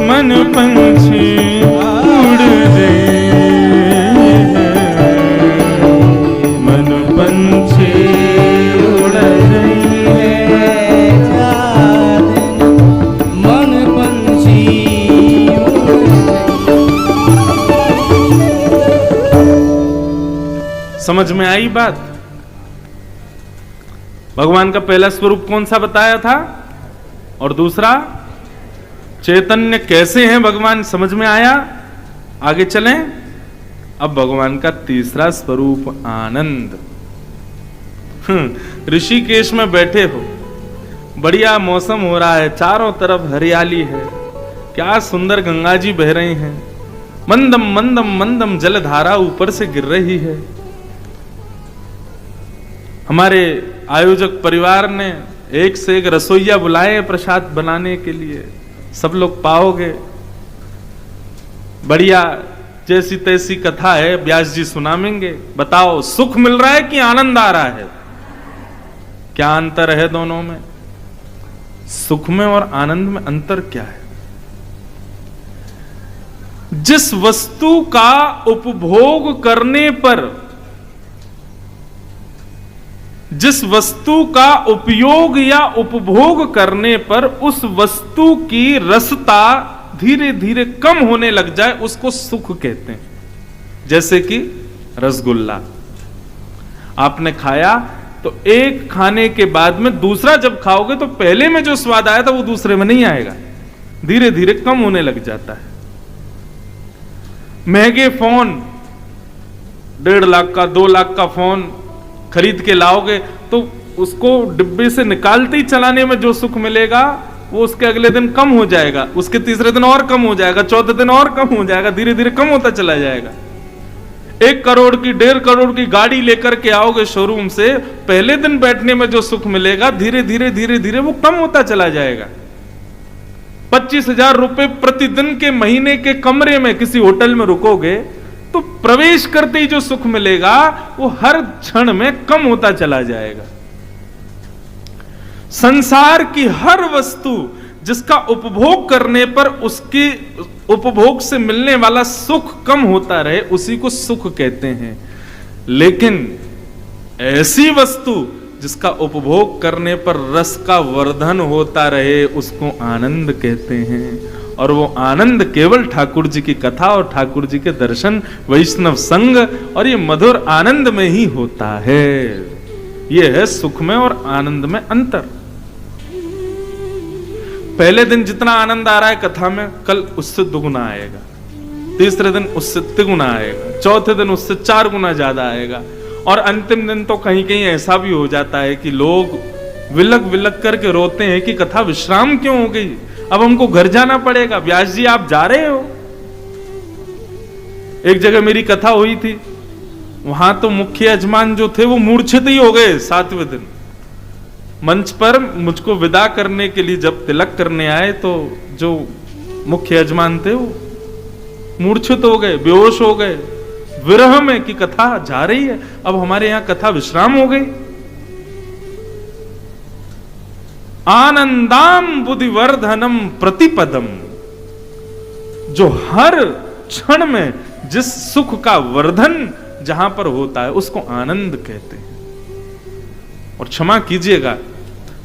मन पंछी उड़ जाए हैं, मन पंछी उड़ जाए हैं जा दिन। समझ में आई बात? भगवान का पहला स्वरूप कौन सा बताया था, और दूसरा चैतन्य कैसे हैं भगवान, समझ में आया? आगे चलें। अब भगवान का तीसरा स्वरूप आनंद। ऋषिकेश में बैठे हो, बढ़िया मौसम हो रहा है, चारों तरफ हरियाली है, क्या सुंदर गंगा जी बह रही हैं, मंदम मंदम मंदम जलधारा ऊपर से गिर रही है। हमारे आयोजक परिवार ने एक से एक रसोइया बुलाए प्रसाद बनाने के लिए, सब लोग पाओगे। बढ़िया जैसी तैसी कथा है, व्यास जी सुनाएंगे। बताओ सुख मिल रहा है कि आनंद आ रहा है? क्या अंतर है दोनों में? सुख में और आनंद में अंतर क्या है? जिस वस्तु का उपभोग करने पर, जिस वस्तु का उपयोग या उपभोग करने पर उस वस्तु की रसता धीरे धीरे कम होने लग जाए, उसको सुख कहते हैं। जैसे कि रसगुल्ला आपने खाया, तो एक खाने के बाद में दूसरा जब खाओगे तो पहले में जो स्वाद आया था वो दूसरे में नहीं आएगा, धीरे धीरे कम होने लग जाता है। महंगे फोन, 1.5 लाख का 2 लाख का फोन खरीद के लाओगे तो उसको डिब्बे से निकालते ही चलाने में जो सुख मिलेगा वो उसके अगले दिन कम हो जाएगा, उसके तीसरे दिन और कम हो जाएगा, चौथे दिन और कम हो जाएगा, धीरे धीरे कम होता चला जाएगा। 1 करोड़ की 1.5 करोड़ की गाड़ी लेकर के आओगे शोरूम से, पहले दिन बैठने में जो सुख मिलेगा धीरे धीरे वो कम होता चला जाएगा। 25,000 रुपए प्रतिदिन के महीने के कमरे में किसी होटल में रुकोगे तो प्रवेश करते ही जो सुख मिलेगा वो हर क्षण में कम होता चला जाएगा। संसार की हर वस्तु जिसका उपभोग करने पर उसके उपभोग से मिलने वाला सुख कम होता रहे, उसी को सुख कहते हैं। लेकिन ऐसी वस्तु जिसका उपभोग करने पर रस का वर्धन होता रहे, उसको आनंद कहते हैं। और वो आनंद केवल ठाकुर जी की कथा और ठाकुर जी के दर्शन, वैष्णव संग और ये मधुर आनंद में ही होता है। ये है सुख में और आनंद में अंतर। पहले दिन जितना आनंद आ रहा है कथा में, कल उससे दुगुना आएगा, तीसरे दिन उससे तिगुना आएगा, चौथे दिन उससे 4 गुना ज्यादा आएगा, और अंतिम दिन तो कहीं कहीं ऐसा भी हो जाता है कि लोग विलक विलक करके रोते हैं कि कथा विश्राम क्यों हो गई, अब हमको घर जाना पड़ेगा। व्यास जी आप जा रहे हो? एक जगह मेरी कथा हुई थी, वहां तो मुख्य यजमान जो थे वो मूर्छित ही हो गए 7वें दिन। मंच पर मुझको विदा करने के लिए जब तिलक करने आए तो जो मुख्य यजमान थे वो मूर्छित हो गए, बेहोश हो गए, विरह में कि कथा जा रही है, अब हमारे यहां कथा विश्राम हो गई। आनंदाम बुद्धिवर्धनम प्रतिपदम, जो हर क्षण में जिस सुख का वर्धन जहां पर होता है उसको आनंद कहते हैं। और क्षमा कीजिएगा,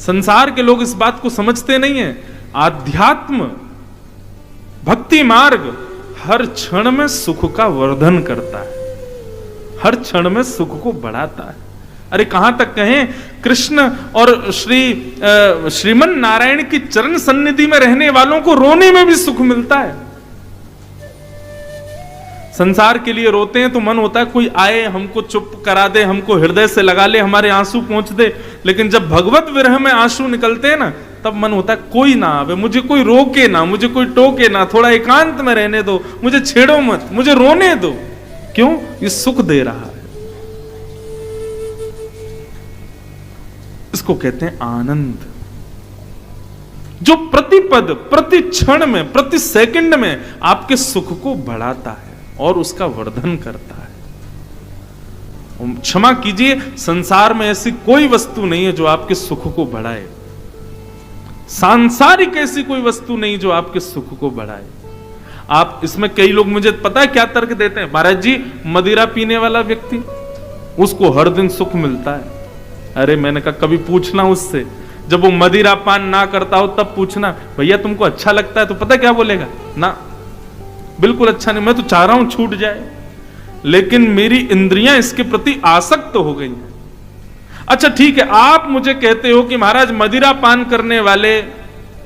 संसार के लोग इस बात को समझते नहीं है। आध्यात्म भक्ति मार्ग हर क्षण में सुख का वर्धन करता है, हर क्षण में सुख को बढ़ाता है। अरे कहां तक कहें, कृष्ण और श्रीमन नारायण की चरण सन्निधि में रहने वालों को रोने में भी सुख मिलता है। संसार के लिए रोते हैं तो मन होता है कोई आए, हमको चुप करा दे, हमको हृदय से लगा ले, हमारे आंसू पहुंच दे। लेकिन जब भगवत विरह में आंसू निकलते हैं ना, तब मन होता है कोई ना आवे, मुझे कोई रोके ना, मुझे कोई टोके ना, थोड़ा एकांत में रहने दो, मुझे छेड़ो मत, मुझे रोने दो। क्यों? ये सुख दे रहा है। इसको कहते हैं आनंद, जो प्रतिपद, प्रति क्षण में, प्रति सेकंड में आपके सुख को बढ़ाता है और उसका वर्धन करता है। क्षमा कीजिए, संसार में ऐसी कोई वस्तु नहीं है जो आपके सुख को बढ़ाए। सांसारिक ऐसी कोई वस्तु नहीं जो आपके सुख को बढ़ाए। आप इसमें कई लोग मुझे पता है क्या तर्क देते हैं, महाराज जी मदिरा पीने वाला व्यक्ति उसको हर दिन सुख मिलता है। अरे मैंने कहा कभी पूछना उससे, जब वो मदिरा पान ना करता हो तब पूछना, भैया तुमको अच्छा लगता है? तो पता क्या बोलेगा, ना बिल्कुल अच्छा नहीं, मैं तो चाह रहा हूं छूट जाए। लेकिन मेरी इंद्रियां इसके प्रति आसक्त हो गई हैं। अच्छा ठीक है, आप मुझे कहते हो कि महाराज मदिरा पान करने वाले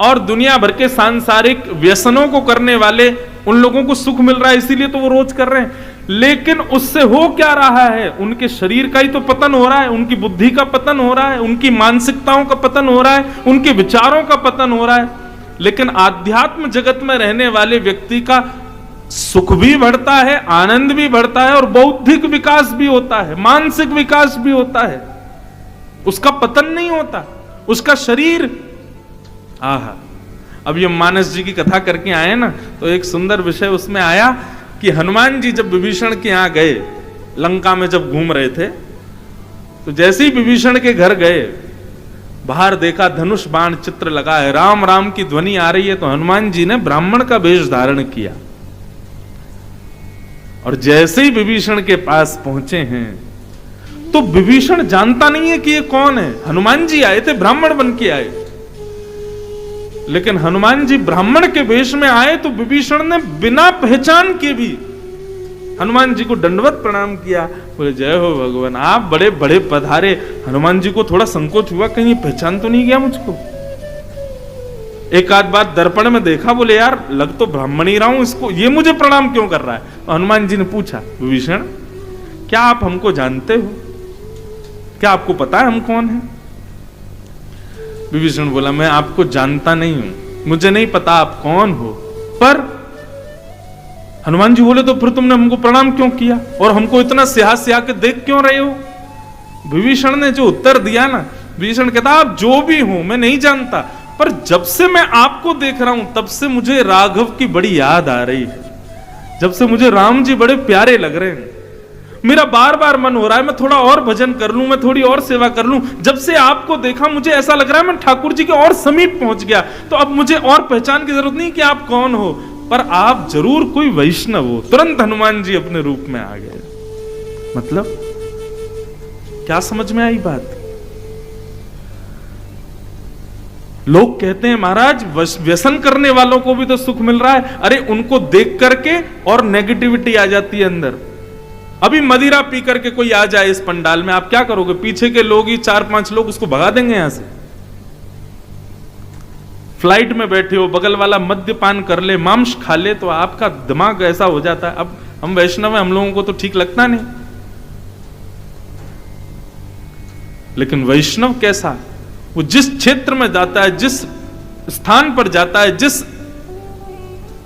और दुनिया भर के सांसारिक व्यसनों को करने वाले उन लोगों को सुख मिल रहा है इसीलिए तो वो रोज कर रहे हैं, लेकिन उससे हो क्या रहा है? उनके शरीर का ही तो पतन हो रहा है, उनकी बुद्धि का पतन हो रहा है, उनकी मानसिकताओं का पतन हो रहा है, उनके विचारों का पतन हो रहा है। लेकिन आध्यात्म जगत में रहने वाले व्यक्ति का सुख भी बढ़ता है, आनंद भी बढ़ता है और बौद्धिक विकास भी होता है, मानसिक विकास भी होता है, उसका पतन नहीं होता, उसका शरीर। आहा, अब ये मानस जी की कथा करके आए ना, तो एक सुंदर विषय उसमें आया कि हनुमान जी जब विभीषण के यहां गए, लंका में जब घूम रहे थे, तो जैसे ही विभीषण के घर गए, बाहर देखा धनुष बाण चित्र लगा है, राम राम की ध्वनि आ रही है, तो हनुमान जी ने ब्राह्मण का वेश धारण किया और जैसे ही विभीषण के पास पहुंचे हैं, तो विभीषण जानता नहीं है कि ये कौन है। हनुमान जी आए थे, ब्राह्मण बन के आए, लेकिन हनुमान जी ब्राह्मण के वेश में आए तो विभीषण ने बिना पहचान के भी हनुमान जी को दंडवत प्रणाम किया, बोले जय हो भगवान, आप बड़े बड़े पधारे। हनुमान जी को थोड़ा संकोच हुआ, कहीं पहचान तो नहीं गया मुझको। एक आध बार दर्पण में देखा, बोले यार लग तो ब्राह्मण ही रहा हूं, इसको ये मुझे प्रणाम क्यों कर रहा है? तो हनुमान जी ने पूछा, विभीषण क्या आप हमको जानते हो? क्या आपको पता है हम कौन हैं? विभीषण बोला, मैं आपको जानता नहीं हूं, मुझे नहीं पता आप कौन हो। पर हनुमान जी बोले, तो फिर तुमने हमको प्रणाम क्यों किया और हमको इतना स्याह स्याह के देख क्यों रहे हो? विभीषण ने जो उत्तर दिया ना, विभीषण कहता आप जो भी हो मैं नहीं जानता, पर जब से मैं आपको देख रहा हूं तब से मुझे राघव की बड़ी याद आ रही है, जब से मुझे राम जी बड़े प्यारे लग रहे हैं, मेरा बार बार मन हो रहा है मैं थोड़ा और भजन कर लूं, मैं थोड़ी और सेवा कर लूं। जब से आपको देखा मुझे ऐसा लग रहा है मैं ठाकुर जी के और समीप पहुंच गया, तो अब मुझे और पहचान की जरूरत नहीं कि आप कौन हो, पर आप जरूर कोई वैष्णव हो। तुरंत हनुमान जी अपने रूप में आ गए। मतलब क्या समझ में आई बात? लोग कहते हैं महाराज व्यसन करने वालों को भी तो सुख मिल रहा है। अरे उनको देख करके और नेगेटिविटी आ जाती है अंदर। अभी मदिरा पी करके कोई आ जाए इस पंडाल में, आप क्या करोगे? पीछे के लोग ही 4-5 लोग उसको भगा देंगे यहां से। फ्लाइट में बैठे हो, बगल वाला मद्यपान कर ले, मांस खा ले, तो आपका दिमाग ऐसा हो जाता है। अब हम वैष्णव हैं, हम लोगों को तो ठीक लगता नहीं, लेकिन वैष्णव कैसा? वो जिस क्षेत्र में जाता है, जिस स्थान पर जाता है, जिस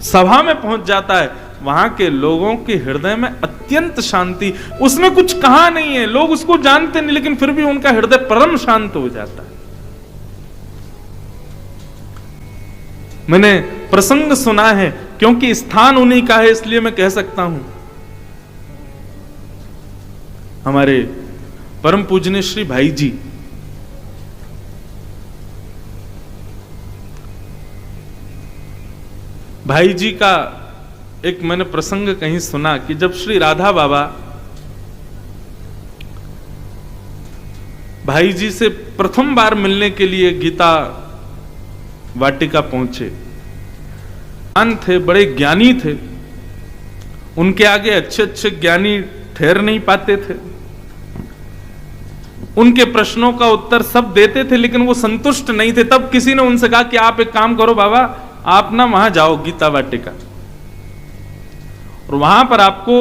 सभा में पहुंच जाता है, वहां के लोगों के हृदय में अत्यंत शांति, उसमें कुछ कहा नहीं है, लोग उसको जानते नहीं, लेकिन फिर भी उनका हृदय परम शांत हो जाता है। मैंने प्रसंग सुना है, क्योंकि स्थान उन्हीं का है इसलिए मैं कह सकता हूं। हमारे परम पूजनीय श्री भाई जी, भाई जी का एक मैंने प्रसंग कहीं सुना कि जब श्री राधा बाबा भाई जी से प्रथम बार मिलने के लिए गीता वाटिका पहुंचे, थे बड़े ज्ञानी थे, उनके आगे अच्छे अच्छे ज्ञानी ठहर नहीं पाते थे, उनके प्रश्नों का उत्तर सब देते थे लेकिन वो संतुष्ट नहीं थे। तब किसी ने उनसे कहा कि आप एक काम करो बाबा, आप ना वहां जाओ गीता वाटिका, और वहां पर आपको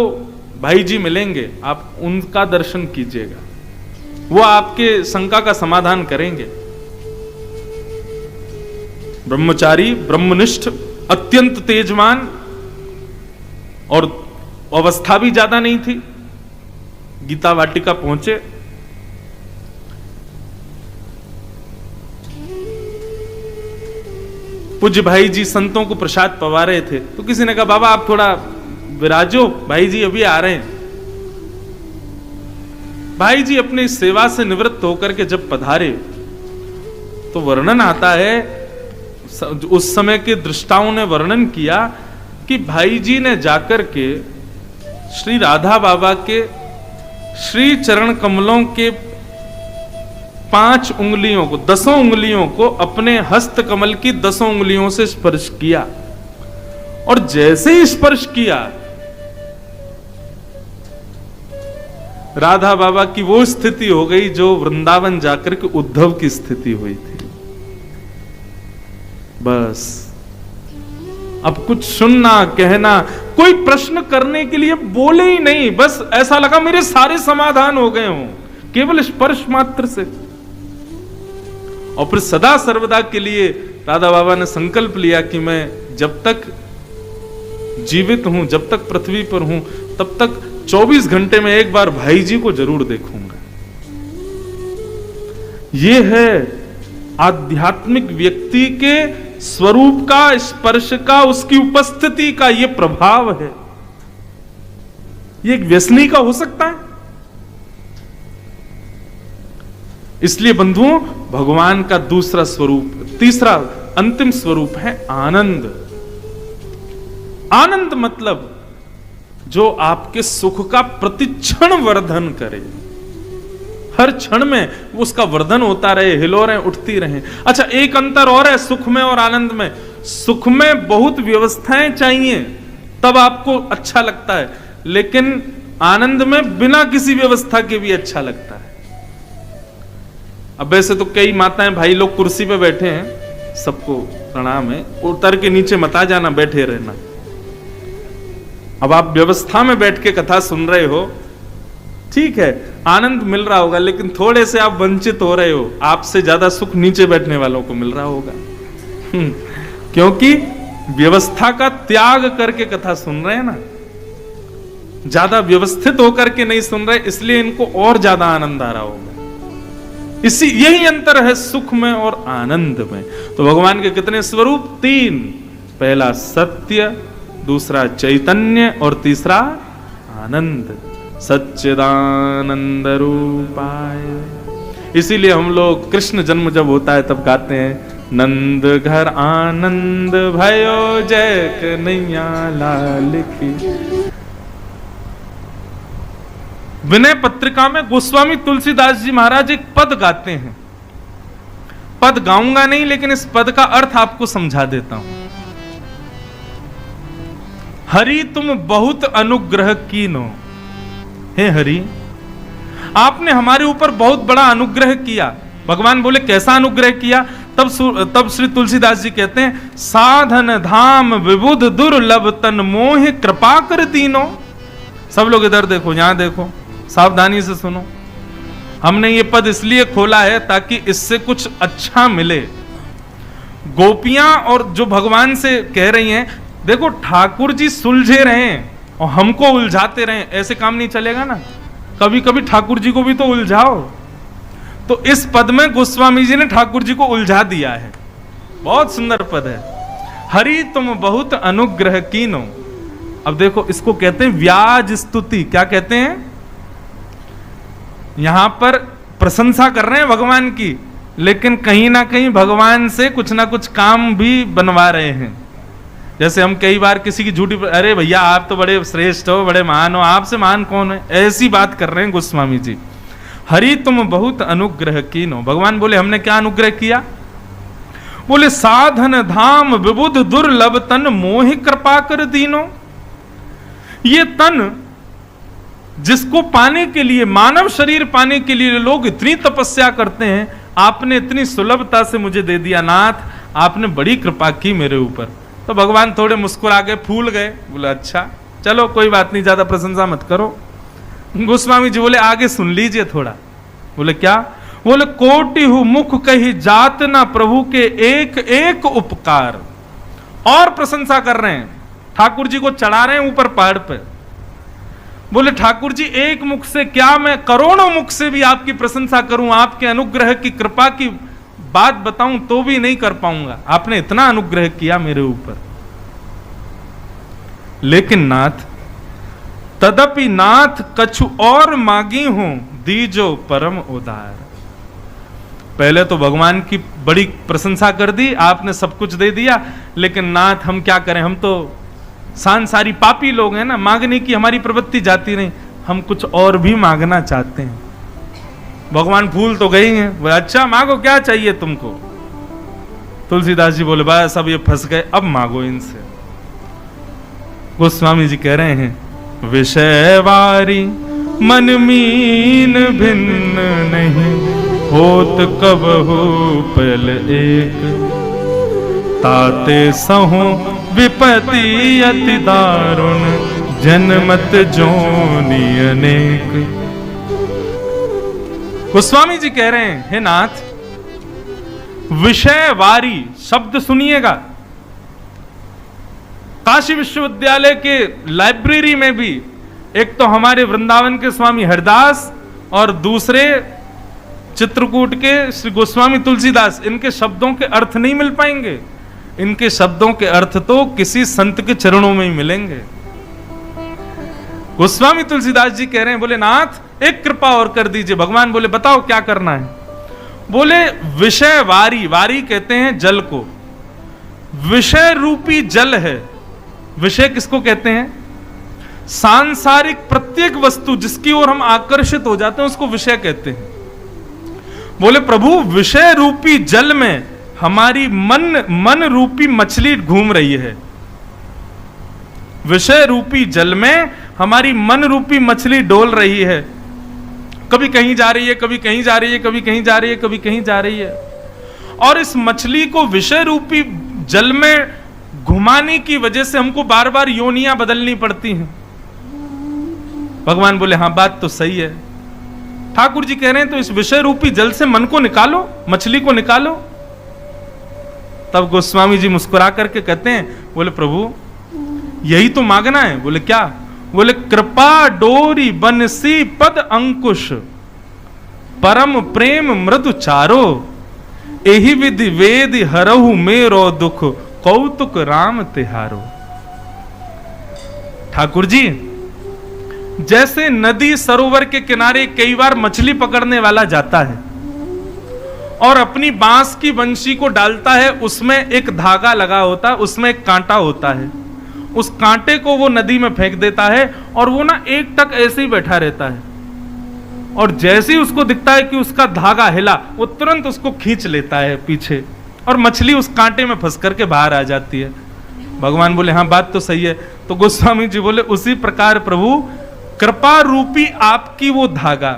भाई जी मिलेंगे, आप उनका दर्शन कीजिएगा, वो आपके शंका का समाधान करेंगे। ब्रह्मचारी, ब्रह्मनिष्ठ, अत्यंत तेजवान, और अवस्था भी ज्यादा नहीं थी। गीता वाटिका पहुंचे, पूज्य भाई जी संतों को प्रसाद पवा रहे थे, तो किसी ने कहा बाबा आप थोड़ा विराजो, भाई जी अभी आ रहे हैं। भाई जी अपनी सेवा से निवृत्त होकर के जब पधारे, तो वर्णन आता है, उस समय के दृष्टाओं ने वर्णन किया कि भाई जी ने जाकर के श्री राधा बाबा के श्री चरण कमलों के 5 उंगलियों को, 10 उंगलियों को अपने हस्त कमल की 10 उंगलियों से स्पर्श किया, और जैसे ही स्पर्श किया राधा बाबा की वो स्थिति हो गई जो वृंदावन जाकर के उद्धव की स्थिति हुई थी। बस अब कुछ सुनना कहना, कोई प्रश्न करने के लिए बोले ही नहीं, बस ऐसा लगा मेरे सारे समाधान हो गए हों केवल स्पर्श मात्र से। और फिर सदा सर्वदा के लिए राधा बाबा ने संकल्प लिया कि मैं जब तक जीवित हूं, जब तक पृथ्वी पर हूं, तब तक 24 घंटे में एक बार भाई जी को जरूर देखूंगा। यह है आध्यात्मिक व्यक्ति के स्वरूप का, स्पर्श का, उसकी उपस्थिति का यह प्रभाव है। यह एक व्यसनी का हो सकता है। इसलिए बंधुओं, भगवान का दूसरा स्वरूप, तीसरा अंतिम स्वरूप है आनंद। आनंद मतलब जो आपके सुख का प्रतिक्षण वर्धन करे, हर क्षण में उसका वर्धन होता रहे, हिलोरें उठती रहें। अच्छा, एक अंतर और है सुख में और आनंद में। सुख में बहुत व्यवस्थाएं चाहिए तब आपको अच्छा लगता है, लेकिन आनंद में बिना किसी व्यवस्था के भी अच्छा लगता है। अब वैसे तो कई माताएं भाई लोग कुर्सी पे बैठे हैं, सबको प्रणाम है, उतर के नीचे मत आ जाना, बैठे रहना। अब आप व्यवस्था में बैठ के कथा सुन रहे हो, ठीक है, आनंद मिल रहा होगा, लेकिन थोड़े से आप वंचित हो रहे हो। आपसे ज्यादा सुख नीचे बैठने वालों को मिल रहा होगा, क्योंकि व्यवस्था का त्याग करके कथा सुन रहे हैं ना, ज्यादा व्यवस्थित होकर के नहीं सुन रहे, इसलिए इनको और ज्यादा आनंद आ रहा होगा। यही अंतर है सुख में और आनंद में। तो भगवान के कितने स्वरूप? 3। पहला सत्य, दूसरा चैतन्य और तीसरा आनंद। सच्चिदानंद रूपाय। इसीलिए हम लोग कृष्ण जन्म जब होता है तब गाते हैं, नंद घर आनंद भयो जय कन्हैया लाल की। विनय पत्रिका में गोस्वामी तुलसीदास जी महाराज एक पद गाते हैं। पद गाऊंगा नहीं, लेकिन इस पद का अर्थ आपको समझा देता हूं। हरि तुम बहुत अनुग्रह कीनो। हे हरि, आपने हमारे ऊपर बहुत बड़ा अनुग्रह किया। भगवान बोले कैसा अनुग्रह किया? तब श्री तुलसीदास जी कहते हैं, साधन धाम विबुध दुर्लभ तन मोह कृपा कर दीनो। सब लोग इधर देखो, यहां देखो, सावधानी से सुनो। हमने ये पद इसलिए खोला है ताकि इससे कुछ अच्छा मिले। गोपियां और जो भगवान से कह रही हैं, देखो ठाकुर जी सुलझे रहे और हमको उलझाते रहे, ऐसे काम नहीं चलेगा ना। कभी कभी ठाकुर जी को भी तो उलझाओ। तो इस पद में गोस्वामी जी ने ठाकुर जी को उलझा दिया है। बहुत सुंदर पद है, हरि तुम बहुत अनुग्रह कीनो। अब देखो, इसको कहते हैं व्याज स्तुति। क्या कहते हैं? यहां पर प्रशंसा कर रहे हैं भगवान की, लेकिन कहीं ना कहीं भगवान से कुछ ना कुछ काम भी बनवा रहे हैं। जैसे हम कई बार किसी की झूठी, अरे भैया आप तो बड़े श्रेष्ठ हो, बड़े महान हो, आपसे महान कौन है, ऐसी बात कर रहे हैं गोस्वामी जी। हरि तुम बहुत अनुग्रह कीनो। भगवान बोले हमने क्या अनुग्रह किया? बोले साधन धाम विबुध दुर्लभ तन मोह कृपा कर दीनो। ये तन जिसको पाने के लिए, मानव शरीर पाने के लिए लोग इतनी तपस्या करते हैं, आपने इतनी सुलभता से मुझे दे दिया नाथ, आपने बड़ी कृपा की मेरे ऊपर। तो भगवान थोड़े मुस्कुरा गए, फूल गए, बोले अच्छा चलो कोई बात नहीं, ज्यादा प्रशंसा मत करो। गोस्वामी जी बोले आगे सुन लीजिए थोड़ा। बोले क्या? बोले कोटि हूं मुख कही जात ना प्रभु के एक एक उपकार। और प्रशंसा कर रहे हैं, ठाकुर जी को चढ़ा रहे हैं ऊपर पहाड़ पे। बोले ठाकुर जी एक मुख से क्या, मैं करोड़ों मुख से भी आपकी प्रशंसा करूं, आपके अनुग्रह की कृपा की बात बताऊं तो भी नहीं कर पाऊंगा। आपने इतना अनुग्रह किया मेरे ऊपर। लेकिन नाथ, तदपि नाथ कछु और मांगी हूं, दीजो परम उदार। पहले तो भगवान की बड़ी प्रशंसा कर दी, आपने सब कुछ दे दिया, लेकिन नाथ हम क्या करें, हम तो सांसारी पापी लोग हैं ना, मांगने की हमारी प्रवृत्ति जाती नहीं, हम कुछ और भी मांगना चाहते हैं। भगवान भूल तो गई हैं, बोले अच्छा मांगो, क्या चाहिए तुमको? तुलसीदास जी बोले बस अब ये फंस गए, अब मांगो इनसे। गोस्वामी जी कह रहे हैं, विषयवारी मन मीन भिन्न नहीं होत कबहु पल एक, ताते सहु विपत्ति अति दारुण जन्मत जोनि अनेक। गोस्वामी जी कह रहे हैं, हे नाथ, विषय वारी शब्द सुनिएगा। काशी विश्वविद्यालय के लाइब्रेरी में भी एक तो हमारे वृंदावन के स्वामी हरिदास और दूसरे चित्रकूट के श्री गोस्वामी तुलसीदास, इनके शब्दों के अर्थ नहीं मिल पाएंगे। इनके शब्दों के अर्थ तो किसी संत के चरणों में ही मिलेंगे। गोस्वामी तुलसीदास जी कह रहे हैं, बोले नाथ एक कृपा और कर दीजिए। भगवान बोले बताओ क्या करना है। बोले विषय वारी, वारी कहते हैं जल को, विषय रूपी जल है। विषय किसको कहते हैं? सांसारिक प्रत्येक वस्तु जिसकी ओर हम आकर्षित हो जाते हैं उसको विषय कहते हैं। बोले प्रभु विषय रूपी जल में हमारी मन रूपी मछली घूम रही है। विषय रूपी जल में हमारी मन रूपी मछली डोल रही है, कभी कहीं जा रही है, कभी कहीं जा रही है, कभी कहीं जा रही है, कभी कहीं जा रही है। और इस मछली को विषय रूपी जल में घुमाने की वजह से हमको बार बार योनियां बदलनी पड़ती हैं। भगवान बोले हाँ बात तो सही है। ठाकुर जी कह रहे हैं तो इस विषय रूपी जल से मन को निकालो, मछली को निकालो। तब गोस्वामी जी मुस्कुरा करके कहते हैं, बोले प्रभु यही तो मांगना है। बोले क्या? बोले कृपा डोरी बनसी पद अंकुश, परम प्रेम मृदु चारो, एहि विधि वेद हरहु मेरो दुख, कौतुक राम तिहारो। ठाकुर जी जैसे नदी सरोवर के किनारे कई बार मछली पकड़ने वाला जाता है और अपनी बांस की बंशी को डालता है, उसमें एक धागा लगा होता है, उसमें एक कांटा होता है, उस कांटे को वो नदी में फेंक देता है और वो ना एक टक ऐसे ही बैठा रहता है। और जैसे ही उसको दिखता है कि उसका धागा हिला, वो तुरंत उसको खींच लेता है पीछे और मछली उस कांटे में फंस करके बाहर आ जाती है। भगवान बोले हाँ बात तो सही है। तो गोस्वामी जी बोले उसी प्रकार प्रभु कृपा रूपी आपकी वो धागा,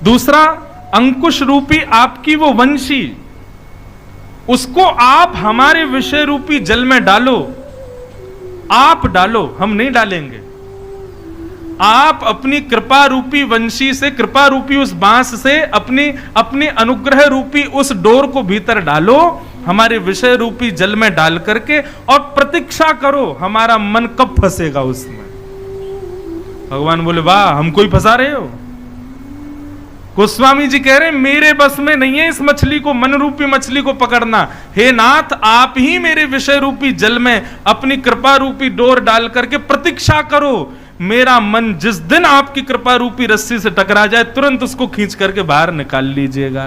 दूसरा अंकुश रूपी आपकी वो वंशी, उसको आप हमारे विषय रूपी जल में डालो। आप डालो, हम नहीं डालेंगे। आप अपनी कृपा रूपी वंशी से, कृपा रूपी उस बांस से अपनी अनुग्रह रूपी उस डोर को भीतर डालो, हमारे विषय रूपी जल में डाल करके, और प्रतीक्षा करो हमारा मन कब फंसेगा उसमें। भगवान बोले वाह हमको ही फंसा रहे हो। गोस्वामी जी कह रहे हैं मेरे बस में नहीं है इस मछली को, मन रूपी मछली को पकड़ना। हे नाथ आप ही मेरे विषय रूपी जल में अपनी कृपा रूपी डोर डाल करके प्रतीक्षा करो। मेरा मन जिस दिन आपकी कृपा रूपी रस्सी से टकरा जाए तुरंत उसको खींच करके बाहर निकाल लीजिएगा।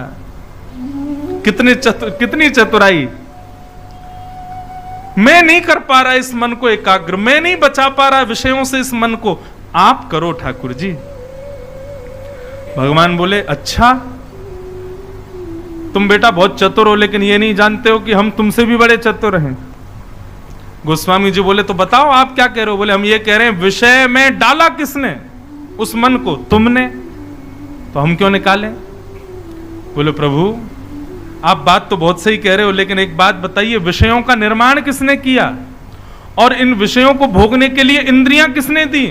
कितनी चतुराई। मैं नहीं कर पा रहा इस मन को एकाग्र, मैं नहीं बचा पा रहा विषयों से इस मन को, आप करो ठाकुर जी। भगवान बोले अच्छा तुम बेटा बहुत चतुर हो, लेकिन ये नहीं जानते हो कि हम तुमसे भी बड़े चतुर हैं। गोस्वामी जी बोले तो बताओ आप क्या कह रहे हो। बोले हम ये कह रहे हैं विषय में डाला किसने उस मन को? तुमने। तो हम क्यों निकालें? बोले प्रभु आप बात तो बहुत सही कह रहे हो, लेकिन एक बात बताइए विषयों का निर्माण किसने किया और इन विषयों को भोगने के लिए इंद्रियां किसने दी?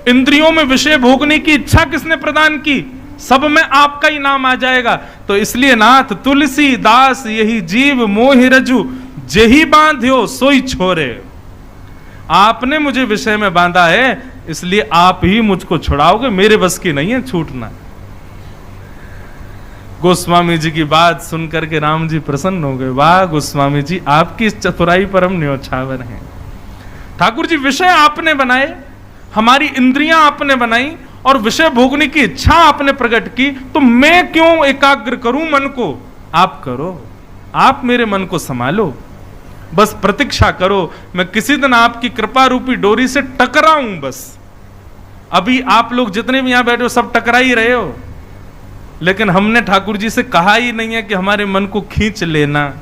इंद्रियों में विषय भोगने की इच्छा किसने प्रदान की? सब में आपका ही नाम आ जाएगा। तो इसलिए नाथ तुलसी दास यही जीव मोहि रजू, जेही बांध्यो सोई छोरे। आपने मुझे विषय में बांधा है, इसलिए आप ही मुझको छुड़ाओगे, मेरे बस की नहीं है छूटना। गोस्वामी जी की बात सुनकर के राम जी प्रसन्न हो गए। वाह गोस्वामी जी आपकी इस चतुराई पर हम न्योछावर हैं। ठाकुर जी विषय आपने बनाए, हमारी इंद्रियां आपने बनाई और विषय भोगने की इच्छा आपने प्रकट की, तो मैं क्यों एकाग्र करूं मन को? आप करो, आप मेरे मन को संभालो, बस प्रतीक्षा करो। मैं किसी दिन आपकी कृपा रूपी डोरी से टकराऊं बस। अभी आप लोग जितने भी यहां बैठे हो सब टकरा ही रहे हो, लेकिन हमने ठाकुर जी से कहा ही नहीं है कि हमारे मन को खींच लेना,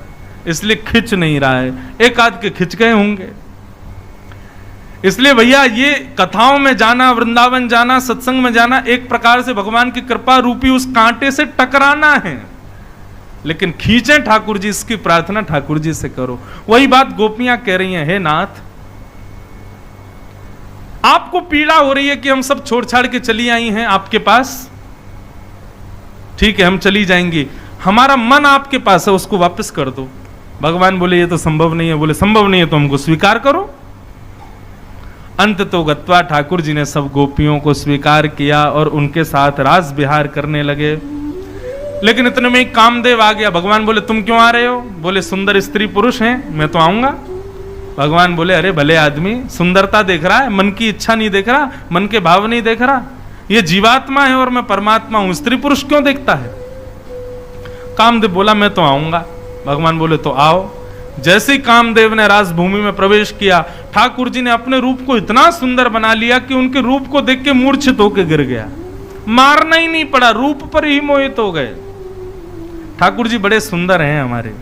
इसलिए खींच नहीं रहा है। एक आध के खिंच गए होंगे। इसलिए भैया ये कथाओं में जाना, वृंदावन जाना, सत्संग में जाना, एक प्रकार से भगवान की कृपा रूपी उस कांटे से टकराना है। लेकिन खींचे ठाकुर जी, इसकी प्रार्थना ठाकुर जी से करो। वही बात गोपियां कह रही हैं, हे नाथ आपको पीड़ा हो रही है कि हम सब छोड़ छाड़ के चली आई हैं आपके पास, ठीक है हम चली जाएंगी, हमारा मन आपके पास है, उसको वापस कर दो। भगवान बोले ये तो संभव नहीं है। बोले संभव नहीं है तो हमको स्वीकार करो। अंत तो गत्वा ठाकुर जी ने सब गोपियों को स्वीकार किया और उनके साथ रास विहार करने लगे। लेकिन इतने में कामदेव आ गया। भगवान बोले तुम क्यों आ रहे हो? बोले सुंदर स्त्री पुरुष हैं, मैं तो आऊंगा। भगवान बोले अरे भले आदमी, सुंदरता देख रहा है, मन की इच्छा नहीं देख रहा, मन के भाव नहीं देख रहा। ये जीवात्मा है और मैं परमात्मा हूं, स्त्री पुरुष क्यों देखता है? कामदेव बोला मैं तो आऊंगा। भगवान बोले तो आओ। जैसे ही कामदेव ने राजभूमि में प्रवेश किया, ठाकुर जी ने अपने रूप को इतना सुंदर बना लिया कि उनके रूप को देख के मूर्छित होकर गिर गया। मारना ही नहीं पड़ा, रूप पर ही मोहित हो गए। ठाकुर जी बड़े सुंदर हैं हमारे।